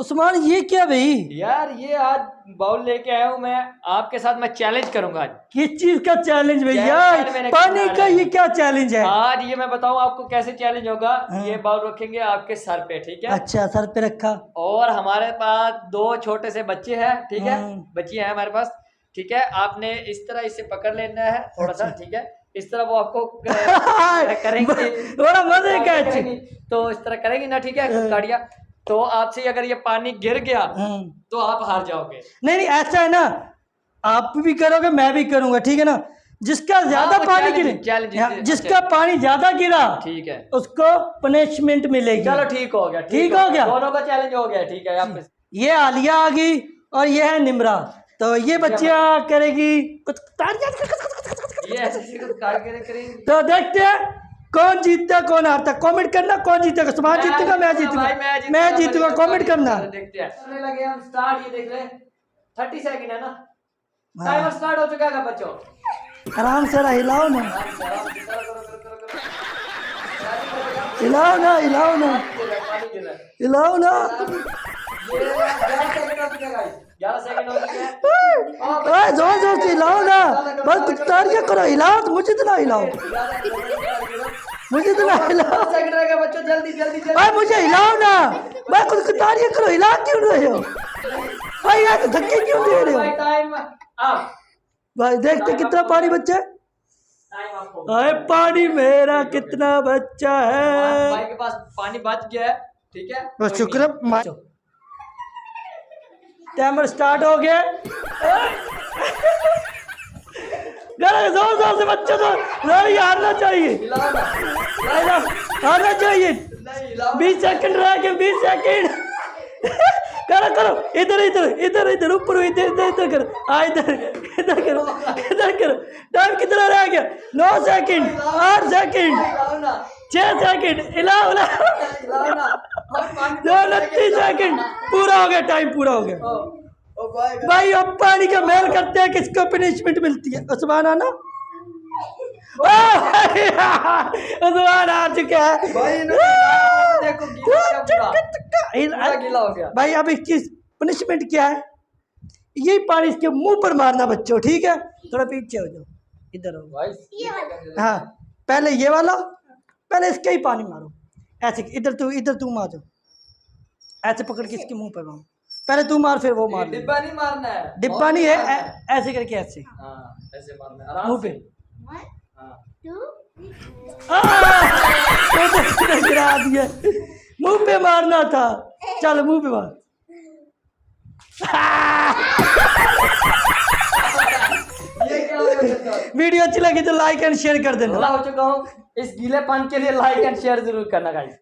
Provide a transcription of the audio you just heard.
उस्मान ये क्या भाई? यार ये आज बाउल लेके आया हूँ मैं आपके साथ, मैं चैलेंज करूंगा आज। किस चीज का चैलेंज भैया? मैंने पानी का ये क्या चैलेंज है? आज ये मैं बताऊं आपको कैसे चैलेंज होगा। हाँ। ये बाउल रखेंगे आपके सर पे, ठीक है? अच्छा, सर पे रखा। और हमारे पास 2 छोटे से बच्चे हैं, ठीक है? हाँ। बच्चियां हैं हमारे पास, ठीक है? आपने इस तरह इसे पकड़ लेना है थोड़ा सा, ठीक है? इस तरह वो आपको करेंगे, बड़ा मजे का है। तो इस तरह करेंगी ना, ठीक है? काटिया तो आपसे अगर ये पानी गिर गया तो आप हार जाओगे। नहीं नहीं, ऐसा है ना, आप भी करोगे मैं भी करूंगा, ठीक है ना? जिसका ज्यादा पानी गिरे, जिसका पानी ज्यादा गिरा, ठीक है, उसको पनिशमेंट मिलेगी। चलो ठीक हो गया, ठीक हो गया, दोनों का चैलेंज हो गया, ठीक है? आप ये आलिया आ गई और ये है निम्रा, तो ये बच्चियां करेगी कुछ। तो देखते हैं कौन जीतता कौन हारता। कमेंट करना कौन जीतेगा, सुभान जीतेगा मैं जीतूंगा, मैं जीतूंगा, कमेंट करना। देखते हैं, करने लगे हम स्टार्ट। ये देख रहे 30 सेकंड है ना, टाइमर स्टार्ट हो चुका है बच्चों। आराम से हिलाओ ना, हिलाओ ना, हिलाओ ना, हिलाओ ना। 11 सेकंड हो चुके हैं। जोर जोर से हिलाओ ना, बस कुछ क्या करो, हिलाओ तो मुझे तो ना हिलाओ, मुझे तो ना हिलाओ। सेकंड रहेगा बच्चों, जल्दी जल्दी भाई मुझे हिलाओ ना, भाई कुछ तारियां करो, हिला क्यों रहे हो भाई? यार धक्के क्यों दे रहे हो? टाइम अप भाई देखते कितना पानी बच्चा है। अरे पानी मेरा कितना बच्चा है। भाई के पास पानी बच गया है, ठीक है? बस शुक्र। टाइमर स्टार्ट हो गया। जोर जोर से बच्चों तो नहीं हारना चाहिए, हारना चाहिए। 20 सेकंड रह गए, 20 सेकंड। करो करो, इधर इधर इधर इधर ऊपर, इधर इधर इधर करो, इधर इधर करो, इधर करो। टाइम कितना रह गया? 9 सेकंड, 8 सेकंड, 6 सेकंड, हिलाओ हिलाओ, 29 सेकंड। पूरा हो गया, टाइम पूरा हो गया। भाई अब पानी का मेल करते हैं, किसको पनिशमेंट मिलती है? उस्मान आना, उस्मान आ चुका है भाई। अब इसकी पनिशमेंट क्या है? यही पानी इसके मुंह पर मारना बच्चों, ठीक है? थोड़ा पीछे हो जाओ, इधर हो। हाँ, पहले ये वाला, पहले इसके ही पानी मारो ऐसे। इधर तू मार, ऐसे पकड़ के इसके मुंह पर मारो। पहले तू मार, फिर वो मार। डिब्बा नहीं मारना है, डिब्बा नहीं है, ऐसे करके, ऐसे ऐसे मारना है मुंह पे। गिरा दिया, मुंह पे मारना था। चल मुंह पे मार। वीडियो अच्छी लगी तो लाइक एंड शेयर कर देना। हो चुका हूँ, इस गीलेपन के लिए लाइक एंड शेयर जरूर करना गाइस।